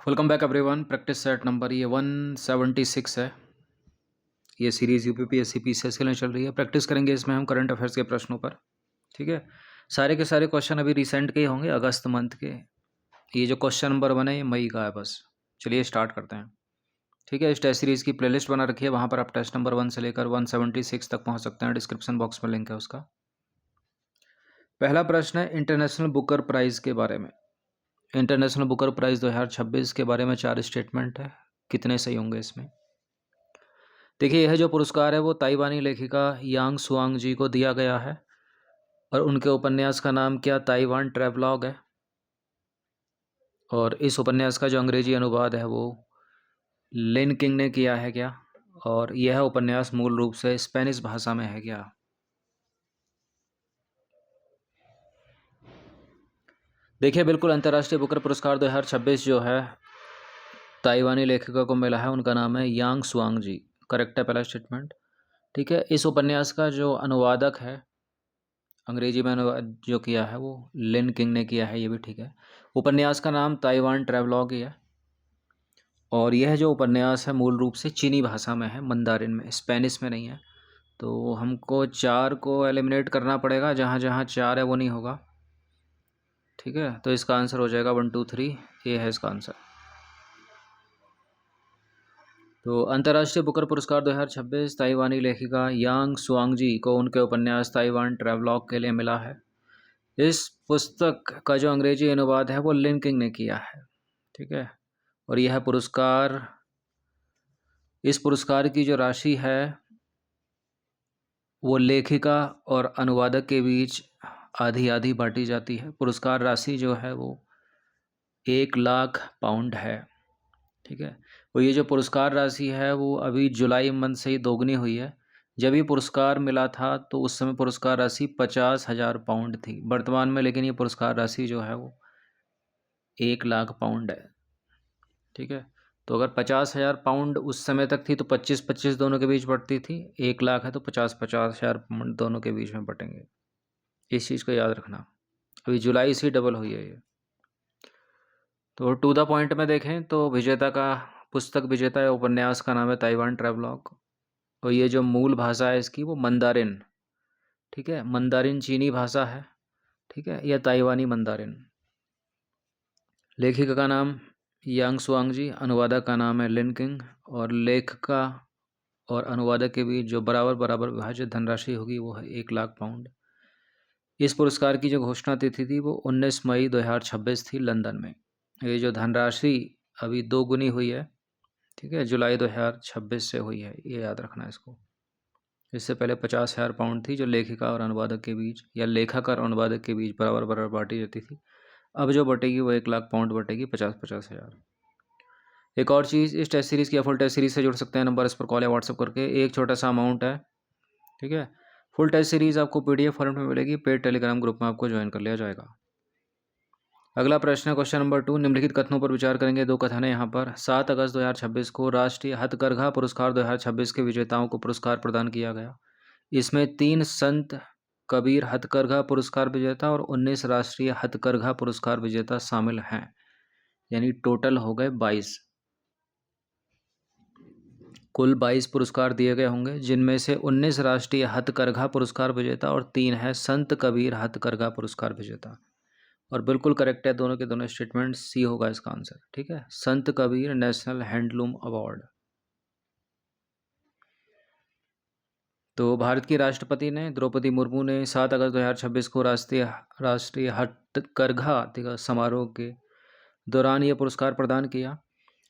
Welcome back everyone. Practice set number ये 176 है। ये सीरीज़ यूपीपीएससी पीसीएस के लिए चल रही है। प्रैक्टिस करेंगे इसमें हम करंट अफेयर्स के प्रश्नों पर। ठीक है, सारे के सारे क्वेश्चन अभी रिसेंट के ही होंगे, अगस्त मंथ के। ये जो क्वेश्चन नंबर 1 है ये मई का है बस। चलिए स्टार्ट करते हैं। ठीक है, इस टेस्ट सीरीज़ की प्लेलिस्ट बना रखी है, वहाँ पर आप टेस्ट नंबर 1 से लेकर 176 तक पहुँच सकते हैं। डिस्क्रिप्शन बॉक्स में लिंक है उसका। पहला प्रश्न है इंटरनेशनल बुकर प्राइज़ के बारे में। इंटरनेशनल बुकर प्राइज़ 2026 के बारे में 4 स्टेटमेंट है, कितने सही होंगे इसमें? देखिए, यह जो पुरस्कार है वो ताइवानी लेखिका यांग सुआंग जी को दिया गया है और उनके उपन्यास का नाम क्या ताइवान ट्रैवलॉग है। और इस उपन्यास का जो अंग्रेजी अनुवाद है वो लिन किंग ने किया है क्या, और यह उपन्यास मूल रूप से स्पेनिश भाषा में है क्या। देखिए, बिल्कुल अंतर्राष्ट्रीय बुकर पुरस्कार 2026 जो है ताइवानी लेखिका को मिला है, उनका नाम है यांग सुआंग जी। करेक्ट है पहला स्टेटमेंट। ठीक है, इस उपन्यास का जो अनुवादक है, अंग्रेजी में अनुवाद जो किया है वो लिन किंग ने किया है, ये भी ठीक है। उपन्यास का नाम ताइवान ट्रैवलॉग ही है और यह जो उपन्यास है मूल रूप से चीनी भाषा में है, मंदारिन में, स्पेनिश में नहीं है। तो हमको 4 को एलिमिनेट करना पड़ेगा, जहाँ जहाँ 4 है वो नहीं होगा। ठीक है, तो इसका आंसर हो जाएगा 1 2 3, ये है इसका आंसर। तो अंतर्राष्ट्रीय बुकर पुरस्कार 2026 ताइवानी लेखिका यांग सुआंगजी को उनके उपन्यास ताइवान ट्रैवलॉग के लिए मिला है। इस पुस्तक का जो अंग्रेजी अनुवाद है वो लिन किंग ने किया है। ठीक है, और यह पुरस्कार, इस पुरस्कार की जो राशि है वो लेखिका और अनुवादक के बीच आधी आधी बांटी जाती है। पुरस्कार राशि जो है वो 1,00,000 पाउंड है। ठीक है, और ये जो पुरस्कार राशि है वो अभी जुलाई मंथ से ही दोगुनी हुई है। जब ये पुरस्कार मिला था तो उस समय पुरस्कार राशि 50,000 पाउंड थी। वर्तमान में लेकिन ये पुरस्कार राशि जो है वो 1,00,000 पाउंड है। ठीक है, तो अगर 50,000 पाउंड उस समय तक थी तो 25-25 दोनों के बीच बढ़ती थी। 1,00,000 है तो 50,000 पाउंड दोनों के बीच में बटेंगे। इस चीज़ को याद रखना। अभी जुलाई से डबल हुई है ये। तो टू द पॉइंट में देखें तो विजेता का, पुस्तक विजेता या उपन्यास का नाम है ताइवान ट्रैवलॉग और ये जो मूल भाषा है इसकी वो मंदारिन। ठीक है, मंदारिन चीनी भाषा है। ठीक है, या ताइवानी मंदारिन। लेखिका का नाम यांग सुआंग जी, अनुवादक का नाम है लिन किंग और लेखिका और अनुवादक के बीच जो बराबर बराबर विभाजित धनराशि होगी वो है 1,00,000 पाउंड। इस पुरस्कार की जो घोषणा तिथि थी वो 19 मई 2026 थी लंदन में। ये जो धनराशि अभी दोगुनी हुई है, ठीक है, जुलाई 2026 से हुई है, ये याद रखना है इसको। इससे पहले 50,000 पाउंड थी जो लेखिका और अनुवादक के बीच या लेखक और अनुवादक के बीच बराबर बराबर बांटी जाती थी। अब जो बटेगी वो 1,00,000 पाउंड बटेगी, 50,000। एक और चीज़, इस टेस्ट सीरीज़ की या फुल टेस्ट सीरीज़ से जुड़ सकते हैं, नंबर इस पर कॉल या व्हाट्सअप करके। एक छोटा सा अमाउंट है। ठीक है, फुल टेस्ट सीरीज़ आपको पीडीएफ फॉर्मेट में मिलेगी, पेड टेलीग्राम ग्रुप में आपको ज्वाइन कर लिया जाएगा। अगला प्रश्न है क्वेश्चन नंबर 2। निम्नलिखित कथनों पर विचार करेंगे। 2 कथन है यहाँ पर। 7 अगस्त 2026 को राष्ट्रीय हथकरघा पुरस्कार 2026 के विजेताओं को पुरस्कार प्रदान किया गया। इसमें 3 संत कबीर हथकरघा पुरस्कार विजेता और 19 राष्ट्रीय हथकरघा पुरस्कार विजेता शामिल हैं, यानी टोटल हो गए 22। कुल 22 पुरस्कार दिए गए होंगे, जिनमें से 19 राष्ट्रीय हथकरघा पुरस्कार विजेता और 3 है संत कबीर हथकरघा पुरस्कार विजेता। और बिल्कुल करेक्ट है दोनों के दोनों स्टेटमेंट, सी होगा इसका आंसर। ठीक है, संत कबीर नेशनल हैंडलूम अवार्ड। तो भारत की राष्ट्रपति ने द्रौपदी मुर्मू ने 7 अगस्त 2026 को राष्ट्रीय हथकरघा समारोह के दौरान यह पुरस्कार प्रदान किया।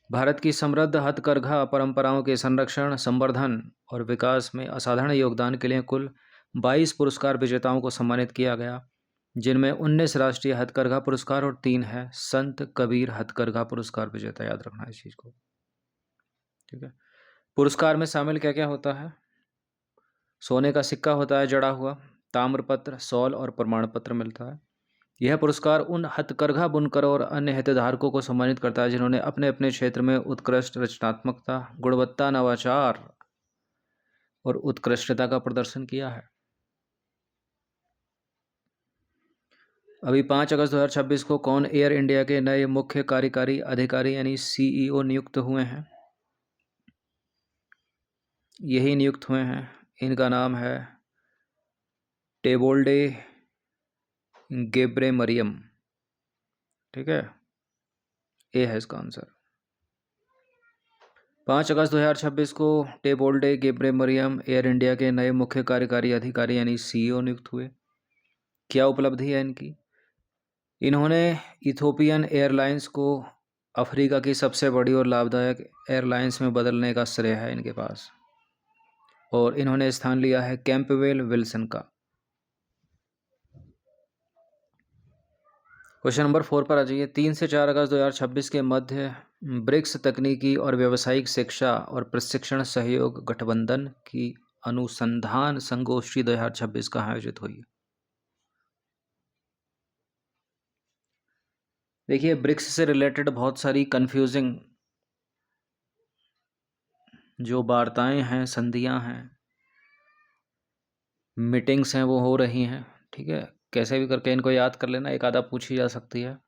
भारत की समृद्ध हथकरघा परंपराओं के संरक्षण, संवर्धन और विकास में असाधारण योगदान के लिए कुल 22 पुरस्कार विजेताओं को सम्मानित किया गया, जिनमें 19 राष्ट्रीय हथकरघा पुरस्कार और 3 है संत कबीर हथकरघा पुरस्कार विजेता। याद रखना इस चीज़ को। ठीक है, पुरस्कार में शामिल क्या क्या होता है? सोने का सिक्का होता है जड़ा हुआ, ताम्रपत्र, शॉल और प्रमाण पत्र मिलता है। यह पुरस्कार उन हथकरघा बुनकरों और अन्य हितधारकों को सम्मानित करता है जिन्होंने अपने अपने क्षेत्र में उत्कृष्ट रचनात्मकता, गुणवत्ता, नवाचार और उत्कृष्टता का प्रदर्शन किया है। अभी 5 अगस्त 2026 को कौन एयर इंडिया के नए मुख्य कार्यकारी अधिकारी यानी CEO नियुक्त हुए हैं? यही नियुक्त हुए हैं। इनका नाम है टेबोल्डे गेब्रेमरियम। ठीक है, ए है इसका आंसर। 5 अगस्त 2026 को टेबोल्डे गेब्रेमरियम एयर इंडिया के नए मुख्य कार्यकारी अधिकारी यानी CEO नियुक्त हुए। क्या उपलब्धि है इनकी? इन्होंने इथोपियन एयरलाइंस को अफ्रीका की सबसे बड़ी और लाभदायक एयरलाइंस में बदलने का श्रेय है इनके पास, और इन्होंने स्थान लिया है कैंपबेल विल्सन का। क्वेश्चन नंबर 4 पर आ जाइए। 3 से 4 अगस्त 2026 के मध्य ब्रिक्स तकनीकी और व्यावसायिक शिक्षा और प्रशिक्षण सहयोग गठबंधन की अनुसंधान संगोष्ठी 2026 कहाँ आयोजित हुई? देखिए, ब्रिक्स से रिलेटेड बहुत सारी कंफ्यूजिंग जो वार्ताएं हैं, संधियां हैं, मीटिंग्स हैं, वो हो रही हैं। ठीक है, कैसे भी करके इनको याद कर लेना, एक आधा पूछी जा सकती है।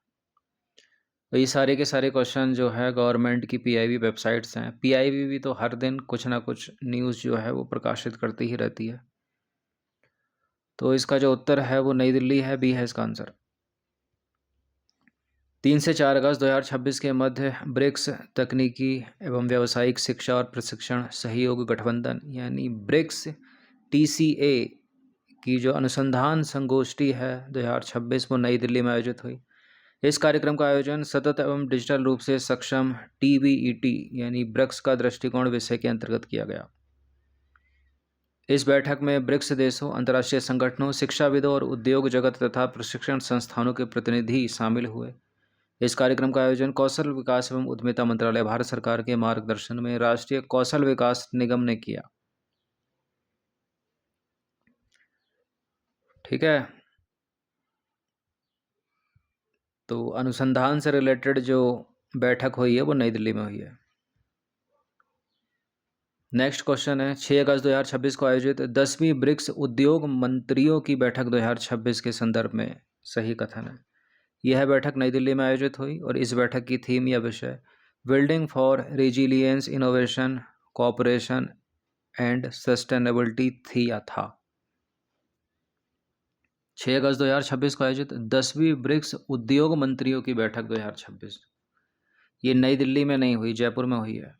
तो ये सारे के सारे क्वेश्चन जो है गवर्नमेंट की PIB वेबसाइट्स हैं। PIB भी तो हर दिन कुछ ना कुछ न्यूज़ जो है वो प्रकाशित करती ही रहती है। तो इसका जो उत्तर है वो नई दिल्ली है, बी है इसका आंसर। 3 से 4 अगस्त 2026 के मध्य ब्रिक्स तकनीकी एवं व्यावसायिक शिक्षा और प्रशिक्षण सहयोग गठबंधन यानी ब्रिक्स TCA की जो अनुसंधान संगोष्ठी है 2026 वो नई दिल्ली में आयोजित हुई। इस कार्यक्रम का आयोजन सतत एवं डिजिटल रूप से सक्षम TBET यानी ब्रिक्स का दृष्टिकोण विषय के अंतर्गत किया गया। इस बैठक में ब्रिक्स देशों, अंतर्राष्ट्रीय संगठनों, शिक्षाविदों और उद्योग जगत तथा प्रशिक्षण संस्थानों के प्रतिनिधि शामिल हुए। इस कार्यक्रम का आयोजन कौशल विकास एवं उद्यमिता मंत्रालय, भारत सरकार के मार्गदर्शन में राष्ट्रीय कौशल विकास निगम ने किया। ठीक है, तो अनुसंधान से रिलेटेड जो बैठक हुई है वो नई दिल्ली में हुई है। नेक्स्ट क्वेश्चन है 6 अगस्त 2026 को आयोजित 10वीं ब्रिक्स उद्योग मंत्रियों की बैठक 2026 के संदर्भ में सही कथन है। यह बैठक नई दिल्ली में आयोजित हुई और इस बैठक की थीम या विषय building for resilience, innovation, cooperation and sustainability थी या था। 6 अगस्त 2026 को आयोजित 10वीं ब्रिक्स उद्योग मंत्रियों की बैठक 2026 ये नई दिल्ली में नहीं हुई, जयपुर में हुई है।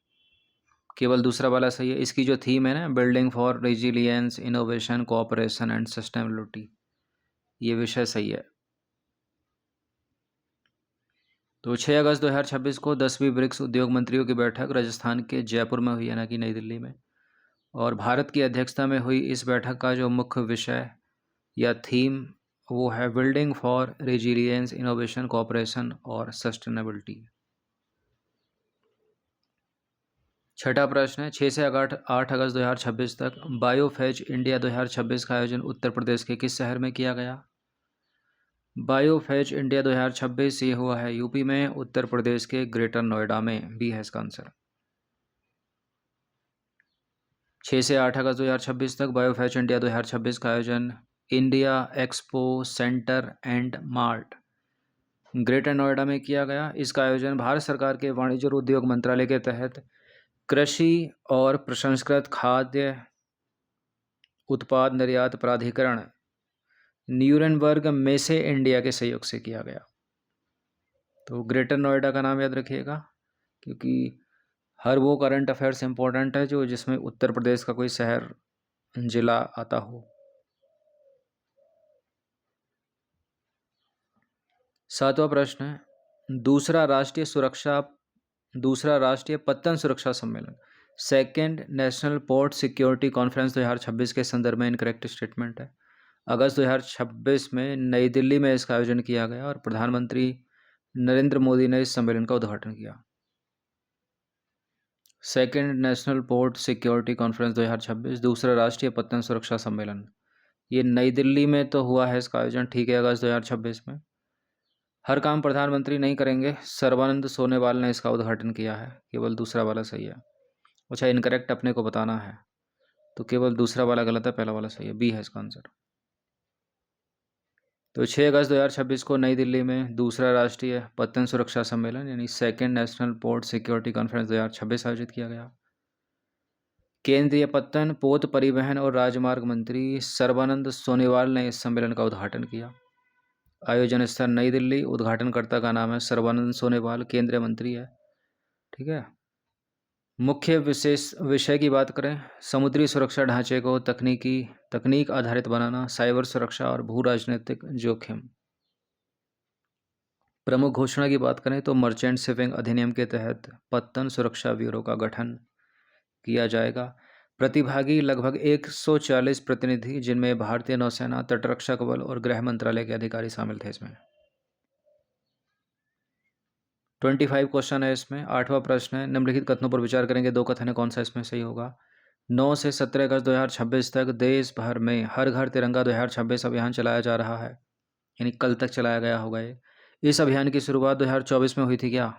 केवल दूसरा वाला सही है। इसकी जो थीम है ना, building for resilience, innovation, cooperation and sustainability, ये विषय सही है। तो 6 अगस्त 2026 को 10वीं ब्रिक्स उद्योग मंत्रियों की बैठक राजस्थान के जयपुर में हुई है, ना कि नई दिल्ली में। और भारत की अध्यक्षता में हुई इस बैठक का जो मुख्य विषय या थीम वो है building for resilience, innovation, cooperation और सस्टेनेबिलिटी। छठा प्रश्न है 6 से 8 अगस्त 2026 तक बायोफेज इंडिया 2026 का आयोजन उत्तर प्रदेश के किस शहर में किया गया? बायोफेज इंडिया 2026 ये हुआ है यूपी में, उत्तर प्रदेश के ग्रेटर नोएडा में, बी है इसका आंसर। 6 से 8 अगस्त 2026 तक बायोफेज इंडिया 2026 का आयोजन India expo centre and mart greater Noida में किया गया। इसका आयोजन भारत सरकार के वाणिज्य और उद्योग मंत्रालय के तहत कृषि और प्रसंस्कृत खाद्य उत्पाद निर्यात प्राधिकरण न्यूरेनबर्ग मेसे इंडिया के सहयोग से किया गया। तो ग्रेटर नोएडा का नाम याद रखिएगा, क्योंकि हर वो करंट अफेयर्स इंपॉर्टेंट है जो जिसमें उत्तर प्रदेश का कोई शहर, जिला आता हो। 7वां प्रश्न है दूसरा राष्ट्रीय पत्तन सुरक्षा सम्मेलन, second national port security conference 2026 के संदर्भ में इनकरेक्ट स्टेटमेंट है। अगस्त 2026 में नई दिल्ली में इसका आयोजन किया गया और प्रधानमंत्री नरेंद्र मोदी ने इस सम्मेलन का उद्घाटन किया। Second national port security conference 2026 दूसरा राष्ट्रीय पत्तन सुरक्षा सम्मेलन, ये नई दिल्ली में तो हुआ है इसका आयोजन, ठीक है, अगस्त 2026 में। हर काम प्रधानमंत्री नहीं करेंगे, सर्बानंद सोनोवाल ने इसका उद्घाटन किया है, केवल दूसरा वाला सही है। अच्छा, इनकरेक्ट अपने को बताना है, तो केवल दूसरा वाला गलत है, पहला वाला सही है, बी है इसका आंसर। तो 6 अगस्त 2026 को नई दिल्ली में दूसरा राष्ट्रीय पत्तन सुरक्षा सम्मेलन यानी second national port security conference 2026 आयोजित किया गया। केंद्रीय पत्तन, पोत परिवहन और राजमार्ग मंत्री सर्बानंद सोनोवाल ने इस सम्मेलन का उद्घाटन किया। आयोजन स्थल नई दिल्ली। उद्घाटनकर्ता का नाम है सर्बानंद सोनोवाल, केंद्रीय मंत्री है। ठीक है। मुख्य विषय की बात करें, समुद्री सुरक्षा ढांचे को तकनीक आधारित बनाना, साइबर सुरक्षा और भू राजनीतिक जोखिम। प्रमुख घोषणा की बात करें तो मर्चेंट शिपिंग अधिनियम के तहत पत्तन सुरक्षा ब्यूरो का गठन किया जाएगा। प्रतिभागी लगभग 140 प्रतिनिधि, जिनमें भारतीय नौसेना, तटरक्षक बल और गृह मंत्रालय के अधिकारी शामिल थे। इसमें 25 क्वेश्चन है। इसमें 8वां प्रश्न है, निम्नलिखित कथनों पर विचार करेंगे, दो कथन है, कौन सा इसमें सही होगा। 9 से 17 अगस्त 2026 तक देश भर में हर घर तिरंगा 2026 अभियान चलाया जा रहा है, यानी कल तक चलाया गया होगा ये। इस अभियान की शुरुआत 2024 में हुई थी क्या?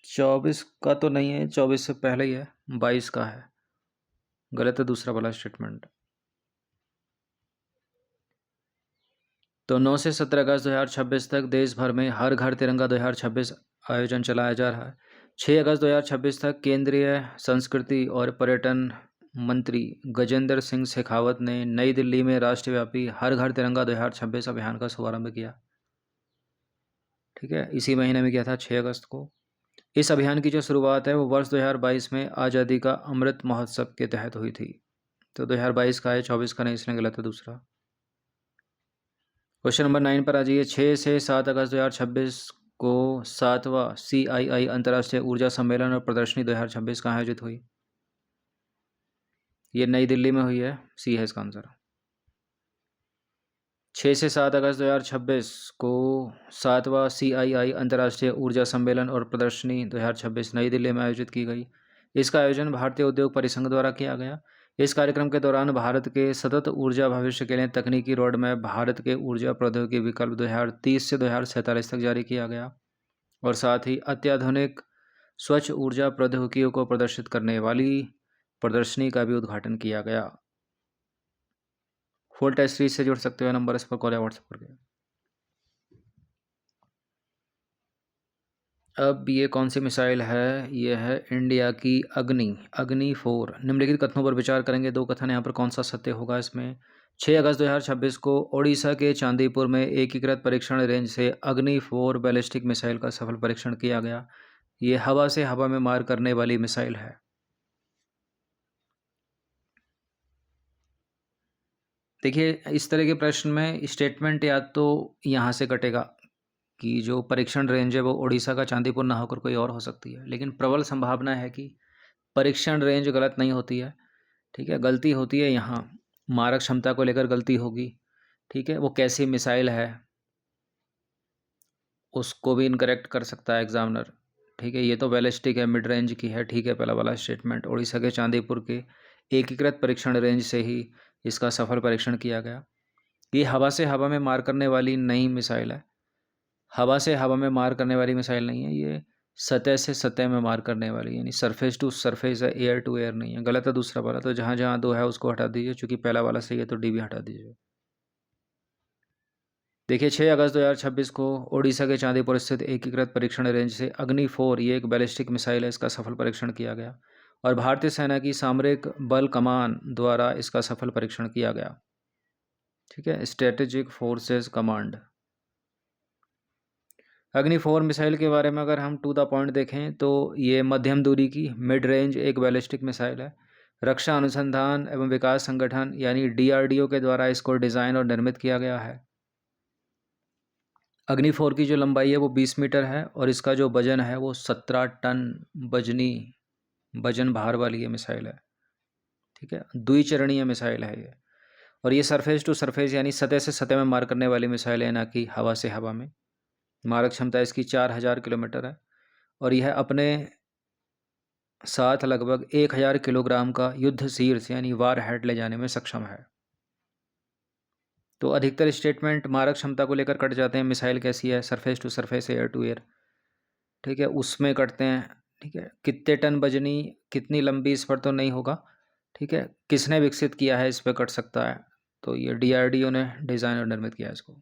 24 का तो नहीं है, 24 से पहले ही है, 22 का है। गलत है दूसरा वाला स्टेटमेंट। तो 9 से 17 अगस्त 2026 तक देश भर में हर घर तिरंगा 2026 आयोजन चलाया जा रहा है। 6 अगस्त 2026 तक केंद्रीय संस्कृति और पर्यटन मंत्री गजेंद्र सिंह शेखावत ने नई दिल्ली में राष्ट्रव्यापी हर घर तिरंगा 2026 अभियान का शुभारंभ किया। ठीक है, इसी महीने में किया था, 6 अगस्त को। इस अभियान की जो शुरुआत है वो वर्ष 2022 में आज़ादी का अमृत महोत्सव के तहत हुई थी। तो 2022 का है, 24 का नहीं, इसलिए गलत है दूसरा। क्वेश्चन नंबर 9 पर आ जाइए। 6 से 7 अगस्त 2026 को 7वां CII अंतर्राष्ट्रीय ऊर्जा सम्मेलन और प्रदर्शनी 2026 कहाँ आयोजित हुई? ये नई दिल्ली में हुई है, सी है इसका आंसर। 6 से 7 अगस्त 2026 को 7वां CII अंतर्राष्ट्रीय ऊर्जा सम्मेलन और प्रदर्शनी 2026 नई दिल्ली में आयोजित की गई। इसका आयोजन भारतीय उद्योग परिसंघ द्वारा किया गया। इस कार्यक्रम के दौरान भारत के सतत ऊर्जा भविष्य के लिए तकनीकी रोड मैप, भारत के ऊर्जा प्रौद्योगिकी विकल्प 2030 से 2047 तक जारी किया गया और साथ ही अत्याधुनिक स्वच्छ ऊर्जा प्रौद्योगिकियों को प्रदर्शित करने वाली प्रदर्शनी का भी उद्घाटन किया गया। फुल टेस्ट सीरीज से जुड़ सकते हो, नंबर इस पर कॉल या व्हाट्सएप करके। अब ये कौन सी मिसाइल है? ये है इंडिया की अग्नि 4। निम्नलिखित कथनों पर विचार करेंगे, दो कथन यहाँ पर, कौन सा सत्य होगा इसमें। 6 अगस्त 2026 को ओडिशा के चांदीपुर में एकीकृत परीक्षण रेंज से अग्नि 4 बैलिस्टिक मिसाइल का सफल परीक्षण किया गया। ये हवा से हवा में मार करने वाली मिसाइल है। देखिए, इस तरह के प्रश्न में स्टेटमेंट या तो यहाँ से कटेगा कि जो परीक्षण रेंज है वो उड़ीसा का चांदीपुर ना होकर कोई और हो सकती है, लेकिन प्रबल संभावना है कि परीक्षण रेंज गलत नहीं होती है। ठीक है, गलती होती है यहाँ मारक क्षमता को लेकर गलती होगी। ठीक है, वो कैसी मिसाइल है उसको भी इनकरेक्ट कर सकता है एग्जामिनर। ठीक है, ये तो बैलिस्टिक है, मिड रेंज की है। ठीक है, पहला वाला स्टेटमेंट, उड़ीसा के चांदीपुर के एकीकृत परीक्षण रेंज से ही इसका सफल परीक्षण किया गया। ये हवा से हवा में मार करने वाली नई मिसाइल है। हवा से हवा में मार करने वाली मिसाइल नहीं है ये, सतह से सतह में मार करने वाली, यानी सरफेस टू सरफेस है, एयर टू एयर नहीं है। गलत है दूसरा वाला, तो जहाँ जहाँ दो है उसको हटा दीजिए, चूंकि पहला वाला सही है तो डी भी हटा दीजिए। देखिए, 6 अगस्त 2026 को ओडिशा के चांदीपुर स्थित एकीकृत परीक्षण रेंज से अग्नि 4, ये एक बैलिस्टिक मिसाइल है, इसका सफल परीक्षण किया गया और भारतीय सेना की सामरिक बल कमान द्वारा इसका सफल परीक्षण किया गया। ठीक है, स्ट्रेटेजिक फोर्सेस कमांड। अग्नि 4 मिसाइल के बारे में अगर हम टू द पॉइंट देखें तो ये मध्यम दूरी की मिड रेंज एक बैलिस्टिक मिसाइल है। रक्षा अनुसंधान एवं विकास संगठन यानी DRDO के द्वारा इसको डिज़ाइन और निर्मित किया गया है। अग्नि 4 की जो लंबाई है वो 20 मीटर है और इसका जो वजन है वो 17 टन वजन भार वाली ये मिसाइल है। ठीक है, द्विचरणीय मिसाइल है ये, और ये सरफेस टू सरफेस यानी सतह से सतह में मार करने वाली मिसाइल है, ना कि हवा से हवा में। मारक क्षमता इसकी 4000 किलोमीटर है और यह अपने साथ लगभग 1000 किलोग्राम का युद्ध शीर्ष यानी वार हेड ले जाने में सक्षम है। तो अधिकतर स्टेटमेंट मारक क्षमता को लेकर कट जाते हैं। मिसाइल कैसी है, surface to surface, air to air. ठीक है, उसमें कटते हैं। ठीक है, कितने टन वजनी, कितनी लंबी, इस पर तो नहीं होगा। ठीक है, किसने विकसित किया है, इस पर कट सकता है। तो ये DRDO ने डिज़ाइन और निर्मित किया इसको।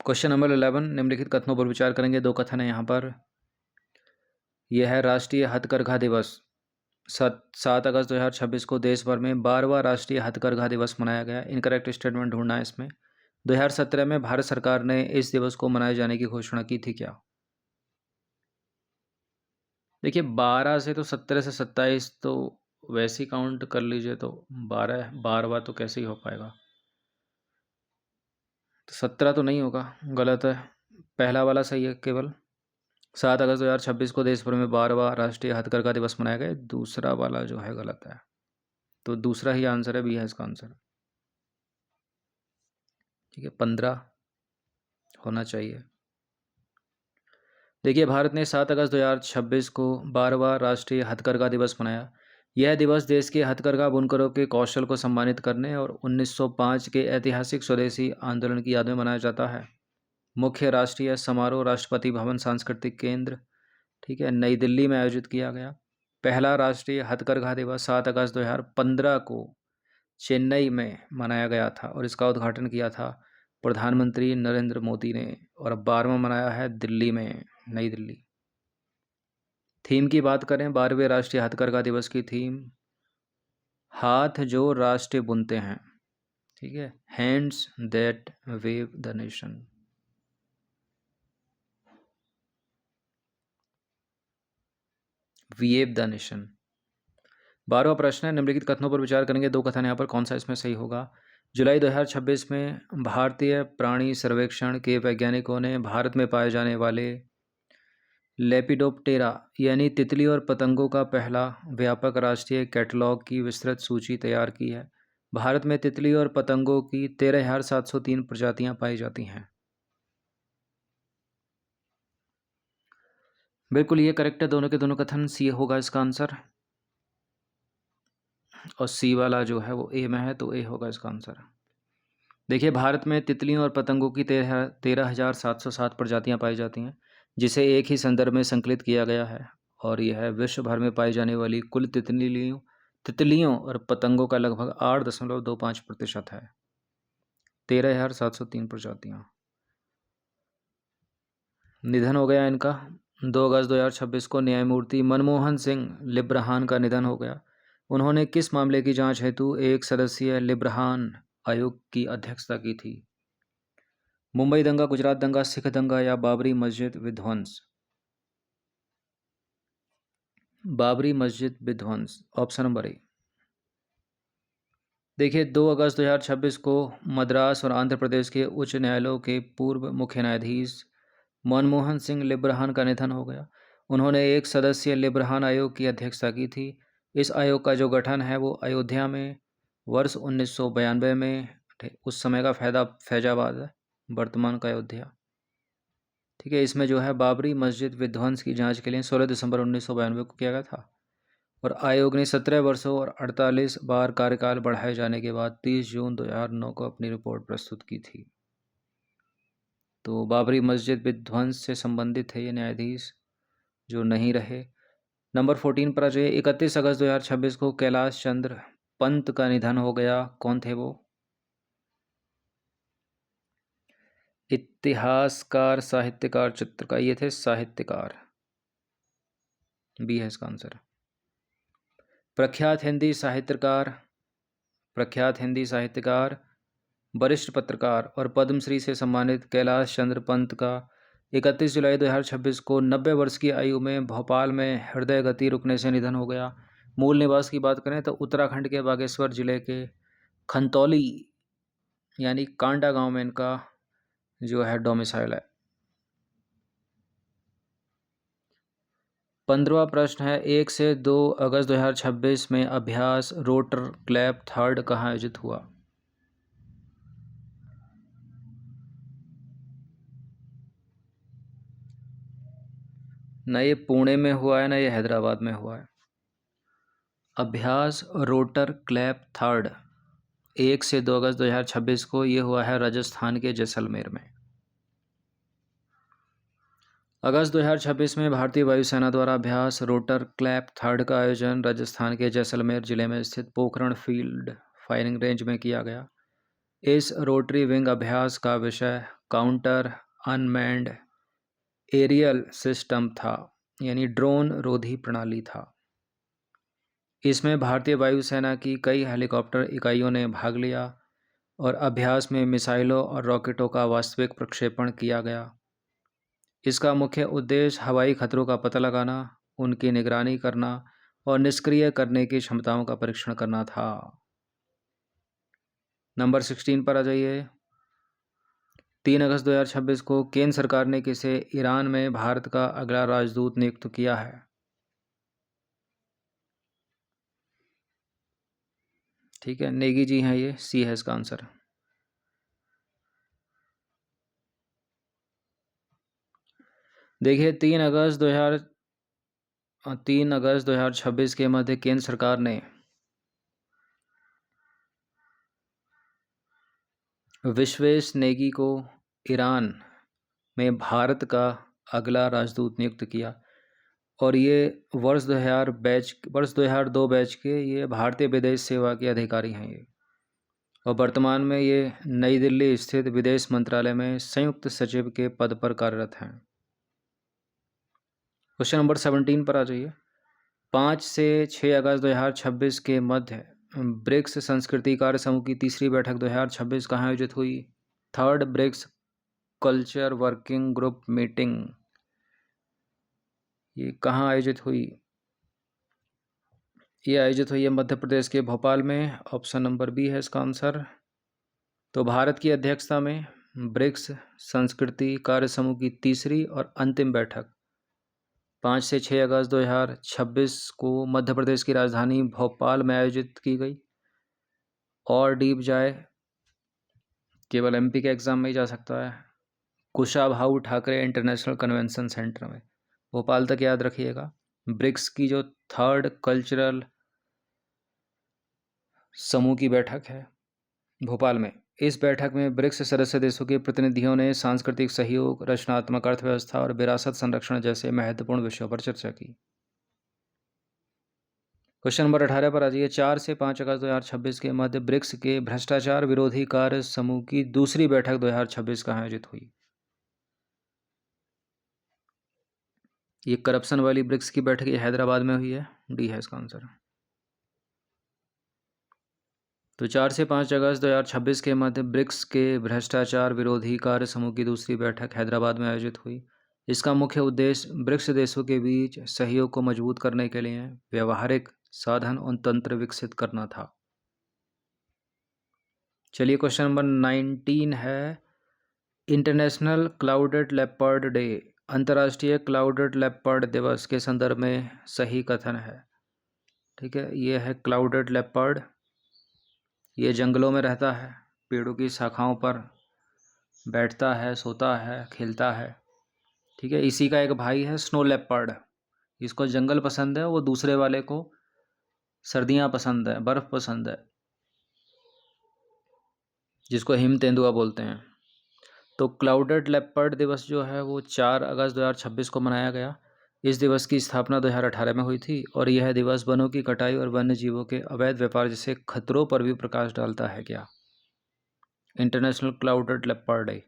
क्वेश्चन नंबर 11, निम्नलिखित कथनों पर विचार करेंगे। 2 कथन है यहाँ पर। यह है राष्ट्रीय हथकरघा दिवस। 7 अगस्त 2026 को देश भर में 12वां राष्ट्रीय हथकरघा दिवस मनाया गया। इनकरेक्ट स्टेटमेंट ढूंढना है इसमें। 2017 में भारत सरकार ने इस दिवस को मनाए जाने की घोषणा की थी क्या? देखिए 12 से तो 17 से 27 तो वैसे ही काउंट कर लीजिए, तो 12वां तो कैसे ही हो पाएगा। तो 17 तो नहीं होगा, गलत है। पहला वाला सही है केवल। 7 अगस्त 2026 को देश भर में 12वां राष्ट्रीय हथकरघा दिवस मनाया गया। दूसरा वाला जो है गलत है, तो दूसरा ही आंसर है, बी है इसका आंसर। ठीक है, 15 होना चाहिए। देखिए भारत ने 7 अगस्त 2026 को 12वां राष्ट्रीय हथकरघा दिवस मनाया। यह दिवस देश के हथकरघा बुनकरों के कौशल को सम्मानित करने और 1905 के ऐतिहासिक स्वदेशी आंदोलन की याद में मनाया जाता है। मुख्य राष्ट्रीय समारोह राष्ट्रपति भवन सांस्कृतिक केंद्र, ठीक है, नई दिल्ली में आयोजित किया गया। पहला राष्ट्रीय हथकरघा दिवस 7 अगस्त 2015 को चेन्नई में मनाया गया था और इसका उद्घाटन किया था प्रधानमंत्री नरेंद्र मोदी ने, और अब 12वां मनाया है दिल्ली में, नई दिल्ली। थीम की बात करें 12वें राष्ट्रीय हथकरघा दिवस की थीम, हाथ जो राष्ट्र बुनते हैं। ठीक है, hands that wave the nation. Wave the nation. 12वां प्रश्न है, निम्नलिखित कथनों पर विचार करेंगे। 2 कथन यहाँ पर, कौन सा इसमें सही होगा? जुलाई 2026 में भारतीय प्राणी सर्वेक्षण के वैज्ञानिकों ने भारत में पाए जाने वाले लेपिडोप्टेरा यानी तितली और पतंगों का पहला व्यापक राष्ट्रीय कैटलॉग की विस्तृत सूची तैयार की है। भारत में तितली और पतंगों की 13,703 प्रजातियां पाई जाती हैं। बिल्कुल ये करेक्ट है, दोनों के दोनों कथन। सी होगा इसका आंसर, और सी वाला जो है वो ए में है, तो ए होगा इसका आंसर। देखिए भारत में तितलियों और पतंगों की 13,707 प्रजातियां पाई जाती हैं, जिसे एक ही संदर्भ में संकलित किया गया है, और यह विश्व भर में पाई जाने वाली कुल तितलियों और पतंगों का लगभग 8.25% है। 13,703 प्रजातियां। निधन हो गया इनका 2 अगस्त 2026 को न्यायमूर्ति मनमोहन सिंह लिब्रहान का निधन हो गया। उन्होंने किस मामले की जांच हेतु एक सदस्यीय लिब्रहान आयोग की अध्यक्षता की थी? मुंबई दंगा, गुजरात दंगा, सिख दंगा या बाबरी मस्जिद विध्वंस? बाबरी मस्जिद विध्वंस, ऑप्शन नंबर ए। देखिए 2 अगस्त 2026 को मद्रास और आंध्र प्रदेश के उच्च न्यायालयों के पूर्व मुख्य न्यायाधीश मनमोहन सिंह लिब्रहान का निधन हो गया। उन्होंने एक सदस्यीय लिब्रहान आयोग की अध्यक्षता की थी। इस आयोग का जो गठन है वो अयोध्या में वर्ष 1992 में, उस समय का फैजाबाद है, वर्तमान का अयोध्या। ठीक है, इसमें जो है बाबरी मस्जिद विध्वंस की जांच के लिए 16 दिसंबर 1992 को किया गया था, और आयोग ने 17 वर्षों और 48 बार कार्यकाल बढ़ाए जाने के बाद 30 जून 2009 को अपनी रिपोर्ट प्रस्तुत की थी। तो बाबरी मस्जिद विध्वंस से संबंधित है ये न्यायाधीश, जो नहीं रहे। नंबर 14 पर आ जाइए। 31 अगस्त 2026 को कैलाश चंद्र पंत का निधन हो गया। कौन थे वो? इतिहासकार, साहित्यकार, चित्रकार, ये थे साहित्यकार। बी है इसका आंसर। प्रख्यात हिंदी साहित्यकार, वरिष्ठ पत्रकार और पद्मश्री से सम्मानित कैलाश चंद्र पंत का 31 जुलाई 2026 को 90 वर्ष की आयु में भोपाल में हृदय गति रुकने से निधन हो गया। मूल निवास की बात करें तो उत्तराखंड के बागेश्वर जिले के खंतौली यानी कांडा गांव में इनका जो है डोमिसाइल है। 15वां प्रश्न है, 1 से 2 अगस्त 2026 में अभ्यास रोटर क्लैप थर्ड कहाँ आयोजित हुआ? न ये पुणे में हुआ है, न ये हैदराबाद में हुआ है। अभ्यास रोटर क्लैप थर्ड 1 से 2 अगस्त 2026 को ये हुआ है राजस्थान के जैसलमेर में। अगस्त 2026 में भारतीय वायुसेना द्वारा अभ्यास रोटर क्लैप थर्ड का आयोजन राजस्थान के जैसलमेर जिले में स्थित पोखरण फील्ड फायरिंग रेंज में किया गया। इस रोटरी विंग अभ्यास का विषय काउंटर अनमैन्ड एरियल सिस्टम था, यानी ड्रोन रोधी प्रणाली था। इसमें भारतीय वायुसेना की कई हेलीकॉप्टर इकाइयों ने भाग लिया और अभ्यास में मिसाइलों और रॉकेटों का वास्तविक प्रक्षेपण किया गया। इसका मुख्य उद्देश्य हवाई खतरों का पता लगाना, उनकी निगरानी करना और निष्क्रिय करने की क्षमताओं का परीक्षण करना था। नंबर 16 पर आ जाइए। 3 अगस्त 2026 को केंद्र सरकार ने किसे ईरान में भारत का अगला राजदूत नियुक्त किया है? ठीक है, नेगी जी हैं ये, सी है इसका आंसर। देखिए 3 अगस्त 2026 के मध्य केंद्र सरकार ने विश्वेश नेगी को ईरान में भारत का अगला राजदूत नियुक्त किया और ये वर्ष 2002 बैच के ये भारतीय विदेश सेवा के अधिकारी हैं ये, और वर्तमान में ये नई दिल्ली स्थित विदेश मंत्रालय में संयुक्त सचिव के पद पर कार्यरत हैं। क्वेश्चन नंबर 17 पर आ जाइए। 5 से 6 अगस्त 2026 के मध्य ब्रिक्स संस्कृति कार्य समूह की तीसरी बैठक 2026 कहाँ आयोजित हुई? Third BRICS culture working group meeting, ये कहाँ आयोजित हुई? ये आयोजित हुई है मध्य प्रदेश के भोपाल में। ऑप्शन नंबर बी है इसका आंसर। तो भारत की अध्यक्षता में ब्रिक्स संस्कृति कार्य समूह की तीसरी और अंतिम बैठक 5 से 6 अगस्त 2026 को मध्य प्रदेश की राजधानी भोपाल में आयोजित की गई। और डीप जाए केवल एमपी के एग्ज़ाम में ही जा सकता है, Kushabhau Thackeray international convention centre में, भोपाल तक याद रखिएगा। ब्रिक्स की जो थर्ड कल्चरल समूह की बैठक है भोपाल में, इस बैठक में ब्रिक्स सदस्य देशों के प्रतिनिधियों ने सांस्कृतिक सहयोग, रचनात्मक अर्थव्यवस्था और विरासत संरक्षण जैसे महत्वपूर्ण विषयों पर चर्चा की। क्वेश्चन नंबर 18 पर आ जाइए। 4 से 5 अगस्त 2026 के मध्य ब्रिक्स के भ्रष्टाचार विरोधी कार्य समूह की दूसरी बैठक 2026 कहाँ आयोजित हुई? ये करप्शन वाली ब्रिक्स की बैठक हैदराबाद में हुई है, डी है इसका आंसर। तो 4 से 5 अगस्त 2026 के मध्य ब्रिक्स के भ्रष्टाचार विरोधी कार्य समूह की दूसरी बैठक हैदराबाद में आयोजित हुई। इसका मुख्य उद्देश्य ब्रिक्स देशों के बीच सहयोग को मजबूत करने के लिए व्यवहारिक साधन और तंत्र विकसित करना था। चलिए क्वेश्चन नंबर 19 है। इंटरनेशनल क्लाउडेड लेपर्ड डे, अंतर्राष्ट्रीय क्लाउडेड लेपर्ड दिवस के संदर्भ में सही कथन है। ठीक है, ये है क्लाउडेड लेपर्ड, ये जंगलों में रहता है, पेड़ों की शाखाओं पर बैठता है, सोता है, खेलता है। ठीक है, इसी का एक भाई है स्नो लेपर्ड, इसको जंगल पसंद है, वो दूसरे वाले को सर्दियाँ पसंद है, बर्फ़ पसंद है, जिसको हिम तेंदुआ बोलते हैं। तो क्लाउडेड लेपर्ड दिवस जो है वो 4 अगस्त 2026 को मनाया गया। इस दिवस की स्थापना 2018 में हुई थी और यह दिवस वनों की कटाई और वन्य जीवों के अवैध व्यापार जैसे खतरों पर भी प्रकाश डालता है। क्या इंटरनेशनल क्लाउडेड लेपर्ड डे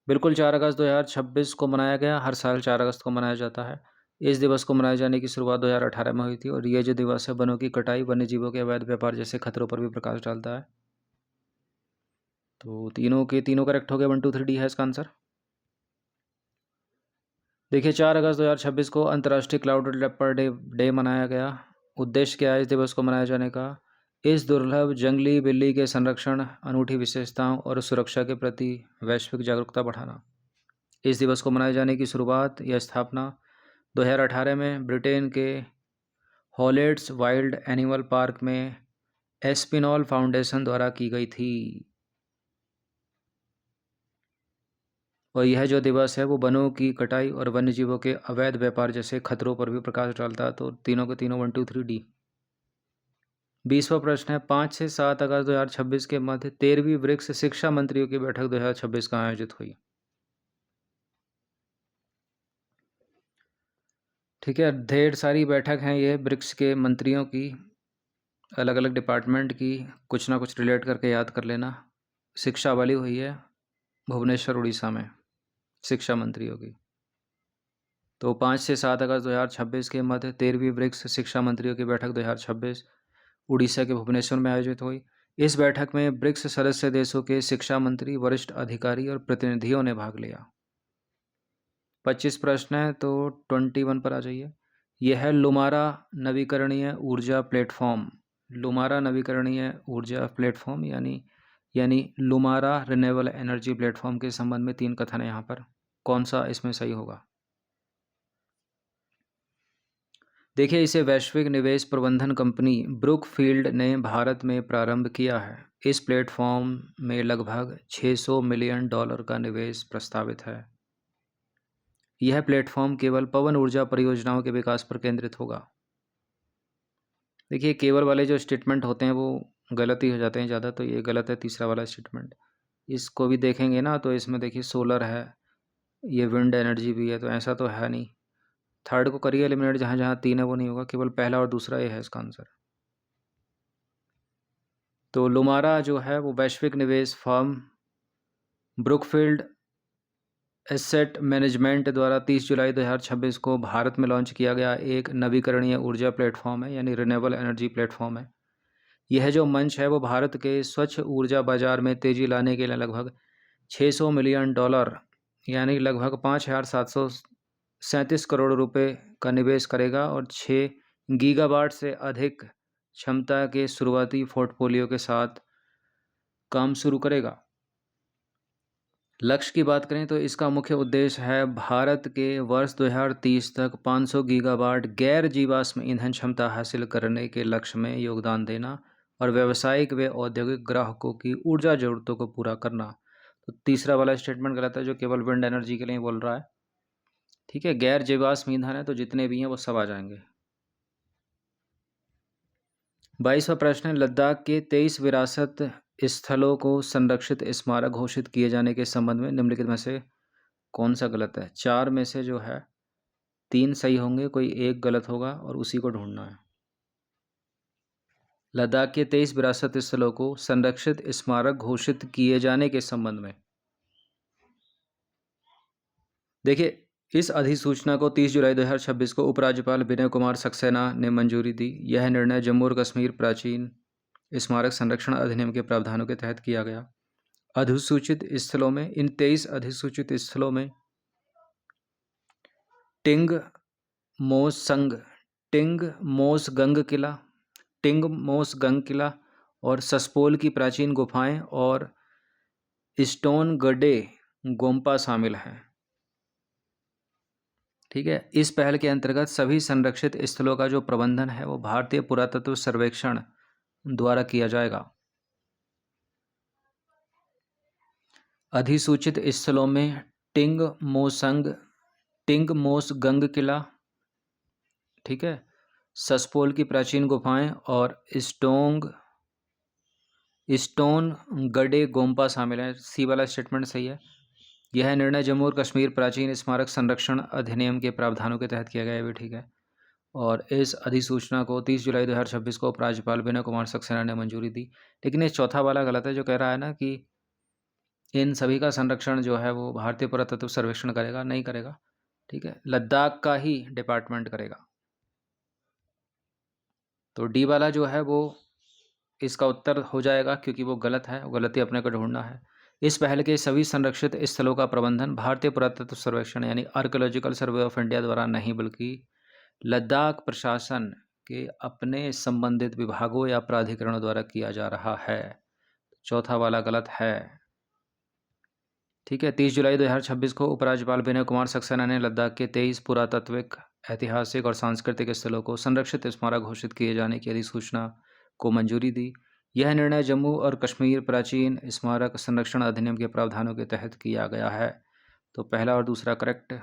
बिल्कुल 4 अगस्त 2026 को मनाया गया। हर साल 4 अगस्त को मनाया जाता है। इस दिवस को मनाए जाने की शुरुआत 2018 में हुई थी और ये जो दिवस है वनों की कटाई, वन्य जीवों के अवैध व्यापार जैसे खतरों पर भी प्रकाश डालता है। तो तीनों के तीनों करेक्ट हो गए, 1 2 3 डी है इसका आंसर। देखिए 4 अगस्त 2026 को अंतर्राष्ट्रीय क्लाउडेड लेपर्ड डे मनाया गया। उद्देश्य क्या है इस दिवस को मनाए जाने का? इस दुर्लभ जंगली बिल्ली के संरक्षण, अनूठी विशेषताओं और सुरक्षा के प्रति वैश्विक जागरूकता बढ़ाना। इस दिवस को मनाए जाने की शुरुआत या स्थापना 2018 में ब्रिटेन के हॉलेट्स वाइल्ड एनिमल पार्क में एस्पिनॉल फाउंडेशन द्वारा की गई थी। और यह जो दिवस है वो वनों की कटाई और वन्यजीवों के अवैध व्यापार जैसे खतरों पर भी प्रकाश डालता है। तो तीनों के तीनों 1 2 3 डी। 20वां प्रश्न है। 5 से 7 अगस्त 2026 के मध्य 13वीं ब्रिक्स शिक्षा मंत्रियों की बैठक 2026 कहाँ आयोजित हुई? ठीक है, ढेर सारी बैठक हैं ये ब्रिक्स के मंत्रियों की, अलग अलग डिपार्टमेंट की, कुछ ना कुछ रिलेट करके याद कर लेना। शिक्षा वाली हुई है भुवनेश्वर उड़ीसा में, शिक्षा मंत्रियों की। तो 5 से 7 अगस्त 2026 के मध्य 13वीं ब्रिक्स शिक्षा मंत्रियों की बैठक 2026 उड़ीसा के भुवनेश्वर में आयोजित हुई। इस बैठक में ब्रिक्स सदस्य देशों के शिक्षा मंत्री, वरिष्ठ अधिकारी और प्रतिनिधियों ने भाग लिया। 25 प्रश्न है, तो 21 पर आ जाइए। यह है लुमारा नवीकरणीय ऊर्जा प्लेटफॉर्म। लुमारा नवीकरणीय ऊर्जा प्लेटफॉर्म यानी लुमारा रिन्यूएबल एनर्जी प्लेटफॉर्म के संबंध में 3 कथन है यहाँ पर। कौन सा इसमें सही होगा? देखिए, इसे वैश्विक निवेश प्रबंधन कंपनी ब्रुकफील्ड ने भारत में प्रारंभ किया है। इस प्लेटफॉर्म में लगभग $600 मिलियन का निवेश प्रस्तावित है। यह प्लेटफॉर्म केवल पवन ऊर्जा परियोजनाओं के विकास पर केंद्रित होगा। देखिए, केवल वाले जो स्टेटमेंट होते हैं वो गलत ही हो जाते हैं ज़्यादा, तो ये गलत है तीसरा वाला स्टेटमेंट। इसको भी देखेंगे ना, तो इसमें देखिए सोलर है, ये विंड एनर्जी भी है, तो ऐसा तो है नहीं। थर्ड को करिए एलिमिनेट, जहाँ जहाँ 3 है वो नहीं होगा, केवल पहला और दूसरा ये है इसका आंसर। तो लुमारा जो है वो वैश्विक निवेश फर्म ब्रुकफील्ड एसेट मैनेजमेंट द्वारा 30 जुलाई 2026 को भारत में लॉन्च किया गया एक नवीकरणीय ऊर्जा प्लेटफॉर्म है, यानी रिन्यूएबल एनर्जी प्लेटफॉर्म है। यह जो मंच है वो भारत के स्वच्छ ऊर्जा बाजार में तेजी लाने के लिए लगभग $600 मिलियन यानी लगभग 5,737 करोड़ रुपए का निवेश करेगा और 6 गीगावाट से अधिक क्षमता के शुरुआती पोर्टफोलियो के साथ काम शुरू करेगा। लक्ष्य की बात करें तो इसका मुख्य उद्देश्य है भारत के वर्ष 2030 तक 500 गीगावाट गैर जीवाश्म ईंधन क्षमता हासिल करने के लक्ष्य में योगदान देना और व्यावसायिक व औद्योगिक ग्राहकों की ऊर्जा जरूरतों को पूरा करना। तो तीसरा वाला स्टेटमेंट गलत है, जो केवल विंड एनर्जी के लिए बोल रहा है। ठीक है, गैर जीवाश्म ईंधन है तो जितने भी हैं वो सब आ जाएंगे। 22वां प्रश्न है, लद्दाख के 23 विरासत स्थलों को संरक्षित स्मारक घोषित किए जाने के संबंध में निम्नलिखित में से कौन सा गलत है? 4 में से जो है 3 सही होंगे, कोई एक गलत होगा और उसी को ढूंढना है। लद्दाख के 23 विरासत स्थलों को संरक्षित स्मारक घोषित किए जाने के संबंध में देखिए, इस अधिसूचना को 30 जुलाई 2026 को उपराज्यपाल विनय कुमार सक्सेना ने मंजूरी दी। यह निर्णय जम्मू और कश्मीर प्राचीन स्मारक संरक्षण अधिनियम के प्रावधानों के तहत किया गया। अधिसूचित स्थलों में, इन 23 अधिसूचित स्थलों में टिंग मोसंग, टिंग मोसगंग किला, टिंग मोसगंग किला और ससपोल की प्राचीन गुफाएं और स्टोन गडे गोम्पा शामिल हैं। ठीक है, इस पहल के अंतर्गत सभी संरक्षित स्थलों का जो प्रबंधन है वो भारतीय पुरातत्व सर्वेक्षण द्वारा किया जाएगा। अधिसूचित स्थलों में टिंग मोसगंग किला, ठीक है, ससपोल की प्राचीन गुफाएं और स्टोन गडे गोम्पा शामिल है। सी वाला स्टेटमेंट सही है। यह निर्णय जम्मू और कश्मीर प्राचीन स्मारक संरक्षण अधिनियम के प्रावधानों के तहत किया गया है, भी ठीक है। और इस अधिसूचना को 30 जुलाई 2026 को उपराज्यपाल विनय कुमार सक्सेना ने मंजूरी दी। लेकिन इस चौथा वाला गलत है, जो कह रहा है ना कि इन सभी का संरक्षण जो है वो भारतीय पुरातत्व सर्वेक्षण करेगा, नहीं करेगा। ठीक है, लद्दाख का ही डिपार्टमेंट करेगा। तो डी वाला जो है वो इसका उत्तर हो जाएगा, क्योंकि वो गलत है, गलती अपने को ढूंढना है। इस पहल के सभी संरक्षित स्थलों का प्रबंधन भारतीय पुरातत्व सर्वेक्षण यानी आर्कियोलॉजिकल सर्वे ऑफ इंडिया द्वारा नहीं, बल्कि लद्दाख प्रशासन के अपने संबंधित विभागों या प्राधिकरणों द्वारा किया जा रहा है। चौथा वाला गलत है। ठीक है, 30 जुलाई 2026 को उपराज्यपाल विनय कुमार सक्सेना ने लद्दाख के 23 पुरातात्विक, ऐतिहासिक और सांस्कृतिक स्थलों को संरक्षित स्मारक घोषित किए जाने की अधिसूचना को मंजूरी दी। यह निर्णय जम्मू और कश्मीर प्राचीन स्मारक संरक्षण अधिनियम के प्रावधानों के तहत किया गया है। तो पहला और दूसरा करेक्ट।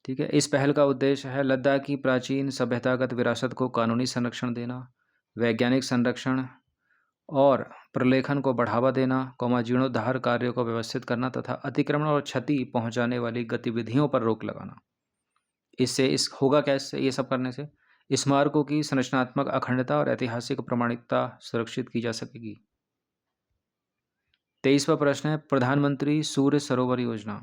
ठीक है, इस पहल का उद्देश्य है लद्दाख की प्राचीन सभ्यतागत विरासत को कानूनी संरक्षण देना, वैज्ञानिक संरक्षण और प्रलेखन को बढ़ावा देना, जीर्णोद्धार कार्यों को व्यवस्थित करना तथा अतिक्रमण और क्षति पहुंचाने वाली गतिविधियों पर रोक लगाना। इससे इस होगा कैसे ये सब करने से? स्मारकों की संरचनात्मक अखंडता और ऐतिहासिक प्रामाणिकता सुरक्षित की जा सकेगी। 23वां प्रश्न है प्रधानमंत्री सूर्य सरोवर योजना।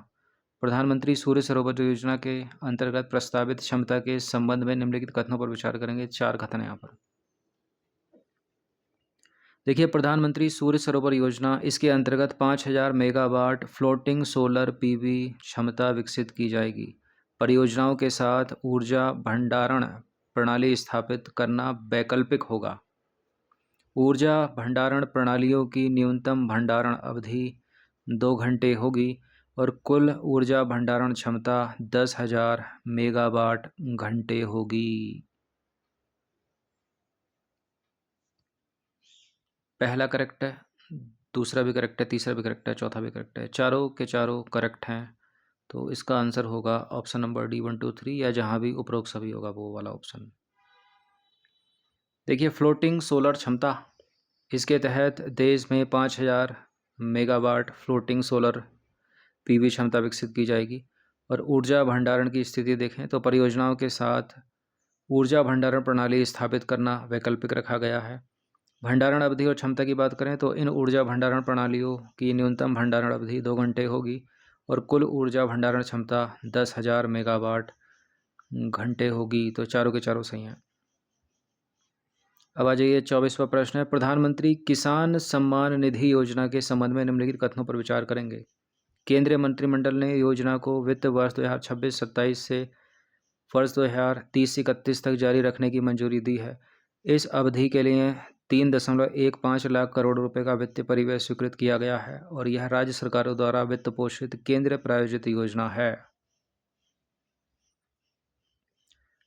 प्रधानमंत्री सूर्य सरोवर योजना के अंतर्गत प्रस्तावित क्षमता के संबंध में निम्नलिखित कथनों पर विचार करेंगे। 4 कथन यहाँ पर। देखिए, प्रधानमंत्री सूर्य सरोवर योजना, इसके अंतर्गत 5000 मेगावाट फ्लोटिंग सोलर पीवी क्षमता विकसित की जाएगी। परियोजनाओं के साथ ऊर्जा भंडारण प्रणाली स्थापित करना वैकल्पिक होगा। ऊर्जा भंडारण प्रणालियों की न्यूनतम भंडारण अवधि 2 घंटे होगी और कुल ऊर्जा भंडारण क्षमता 10,000 मेगावाट घंटे होगी। पहला करेक्ट है, दूसरा भी करेक्ट है, तीसरा भी करेक्ट है, चौथा भी करेक्ट है। चारों के चारों करेक्ट हैं, तो इसका आंसर होगा ऑप्शन नंबर डी 1 2 3, या जहाँ भी उपरोक्त सभी होगा वो वाला ऑप्शन। देखिए, फ्लोटिंग सोलर क्षमता, इसके तहत देश में 5000 मेगावाट फ्लोटिंग सोलर पीवी क्षमता विकसित की जाएगी। और ऊर्जा भंडारण की स्थिति देखें तो परियोजनाओं के साथ ऊर्जा भंडारण प्रणाली स्थापित करना वैकल्पिक रखा गया है। भंडारण अवधि और क्षमता की बात करें तो इन ऊर्जा भंडारण प्रणालियों की न्यूनतम भंडारण अवधि 2 घंटे होगी और कुल ऊर्जा भंडारण क्षमता 10,000 मेगावाट घंटे होगी। तो चारों के चारों सही हैं। अब आ जाइए 24वां प्रश्न है प्रधानमंत्री किसान सम्मान निधि योजना के संबंध में निम्नलिखित कथनों पर विचार करेंगे। केंद्रीय मंत्रिमंडल ने योजना को वित्त वर्ष 2026-27 से वर्ष 2030-31 तक जारी रखने की मंजूरी दी है। इस अवधि के लिए 3.15 लाख करोड़ रुपए का वित्तीय परिव्यय स्वीकृत किया गया है और यह राज्य सरकारों द्वारा वित्त पोषित केंद्र प्रायोजित योजना है।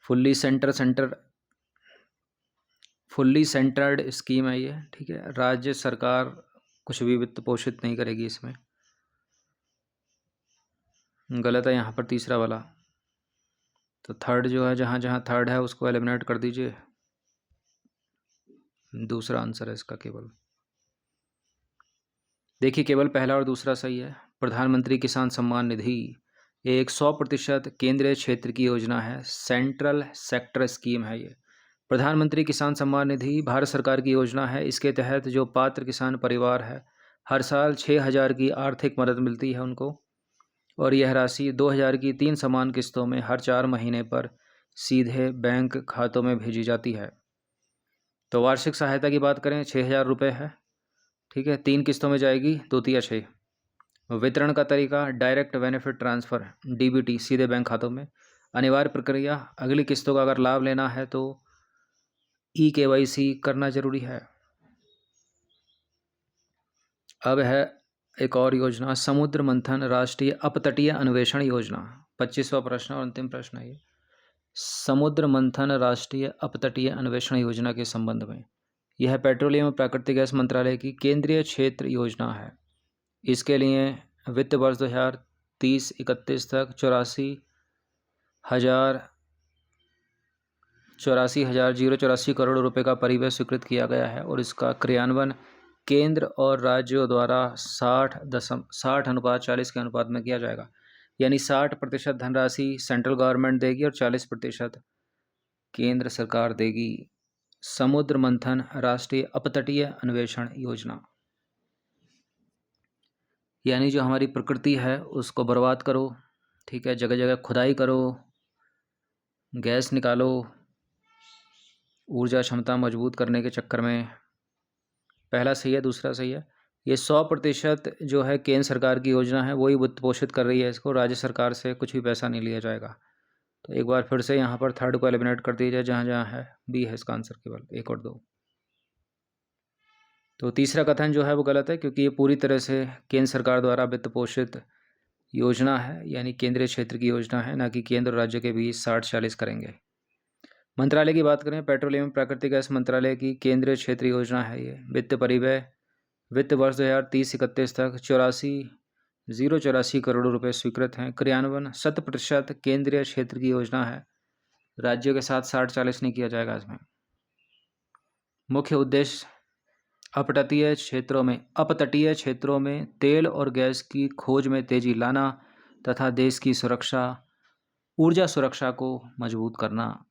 फुल्ली सेंटर्ड स्कीम है ये, ठीक है। राज्य सरकार कुछ भी वित्त पोषित नहीं करेगी इसमें। गलत है यहाँ पर तीसरा वाला, तो थर्ड जो है, जहाँ जहाँ थर्ड है उसको एलिमिनेट कर दीजिए। दूसरा आंसर है इसका केवल। देखिए, केवल पहला और दूसरा सही है। प्रधानमंत्री किसान सम्मान निधि एक 100% केंद्रीय क्षेत्र की योजना है, सेंट्रल सेक्टर स्कीम है ये। प्रधानमंत्री किसान सम्मान निधि भारत सरकार की योजना है। इसके तहत जो पात्र किसान परिवार है, हर साल 6,000 की आर्थिक मदद मिलती है उनको, और यह राशि 2,000 की 3 समान किस्तों में हर 4 महीने पर सीधे बैंक खातों में भेजी जाती है। तो वार्षिक सहायता की बात करें 6,000 रुपये है, ठीक है। 3 किस्तों में जाएगी, 2 तिया 6। वितरण का तरीका डायरेक्ट बेनिफिट ट्रांसफ़र डीबीटी, सीधे बैंक खातों में। अनिवार्य प्रक्रिया, अगली किस्तों का अगर लाभ लेना है तो KYC करना जरूरी है। अब है एक और योजना, समुद्र मंथन राष्ट्रीय अपतटीय अन्वेषण योजना। 25वां प्रश्न और अंतिम प्रश्न है ये। समुद्र मंथन राष्ट्रीय अपतटीय अन्वेषण योजना के संबंध में, यह पेट्रोलियम और प्राकृतिक गैस मंत्रालय की केंद्रीय क्षेत्र योजना है। इसके लिए वित्त वर्ष 2030-31 तक 84,084 करोड़ रुपए का परिव्यय स्वीकृत किया गया है और इसका क्रियान्वयन केंद्र और राज्यों द्वारा 60:40 के अनुपात में किया जाएगा। यानी 60% धनराशि सेंट्रल गवर्नमेंट देगी और 40% केंद्र सरकार देगी। समुद्र मंथन राष्ट्रीय अपतटीय अन्वेषण योजना, यानी जो हमारी प्रकृति है उसको बर्बाद करो, ठीक है। जगह जगह खुदाई करो, गैस निकालो, ऊर्जा क्षमता मजबूत करने के चक्कर में। पहला सही है, दूसरा सही है। ये 100% जो है केंद्र सरकार की योजना है, वही वित्त पोषित कर रही है इसको, राज्य सरकार से कुछ भी पैसा नहीं लिया जाएगा। तो एक बार फिर से यहाँ पर थर्ड को एलिमिनेट कर दीजिए, जहाँ जहाँ है। बी है इसका आंसर, केवल 1 और 2। तो तीसरा कथन जो है वो गलत है, क्योंकि ये पूरी तरह से केंद्र सरकार द्वारा वित्त पोषित योजना है, यानी केंद्रीय क्षेत्र की योजना है, ना कि केंद्र और राज्य के बीच 60-40 करेंगे। मंत्रालय की बात करें, पेट्रोलियम प्राकृतिक गैस मंत्रालय की केंद्रीय क्षेत्र योजना है ये। वित्त परिव्यय वित्त वर्ष 2030-31 तक 84,084 करोड़ रुपए स्वीकृत हैं। क्रियान्वयन 100% केंद्रीय क्षेत्र की योजना है, राज्यों के साथ 60-40 नहीं किया जाएगा इसमें। मुख्य उद्देश्य अपतटीय क्षेत्रों में तेल और गैस की खोज में तेजी लाना तथा देश की सुरक्षा, ऊर्जा सुरक्षा को मजबूत करना।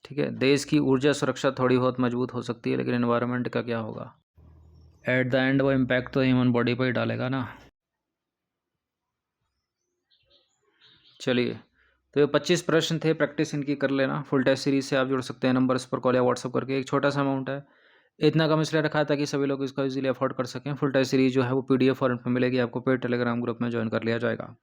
ठीक है, देश की ऊर्जा सुरक्षा थोड़ी बहुत मजबूत हो सकती है, लेकिन एनवायरनमेंट का क्या होगा? एट द एंड वो इम्पैक्ट तो ह्यूमन बॉडी पर ही डालेगा ना। चलिए, तो ये 25 प्रश्न थे, प्रैक्टिस इनकी कर लेना। फुल टेस्ट सीरीज से आप जुड़ सकते हैं नंबर इस पर कॉल या व्हाट्सअप करके। एक छोटा सा अमाउंट है, इतना कम इसलिए रखा है ताकि सभी लोग इसको इजीली अफोर्ड कर सकें। फुल टेस्ट सीरीज जो है वो PDF फॉर्मेट में मिलेगी आपको, पेड टेलीग्राम ग्रुप में ज्वाइन कर लिया जाएगा।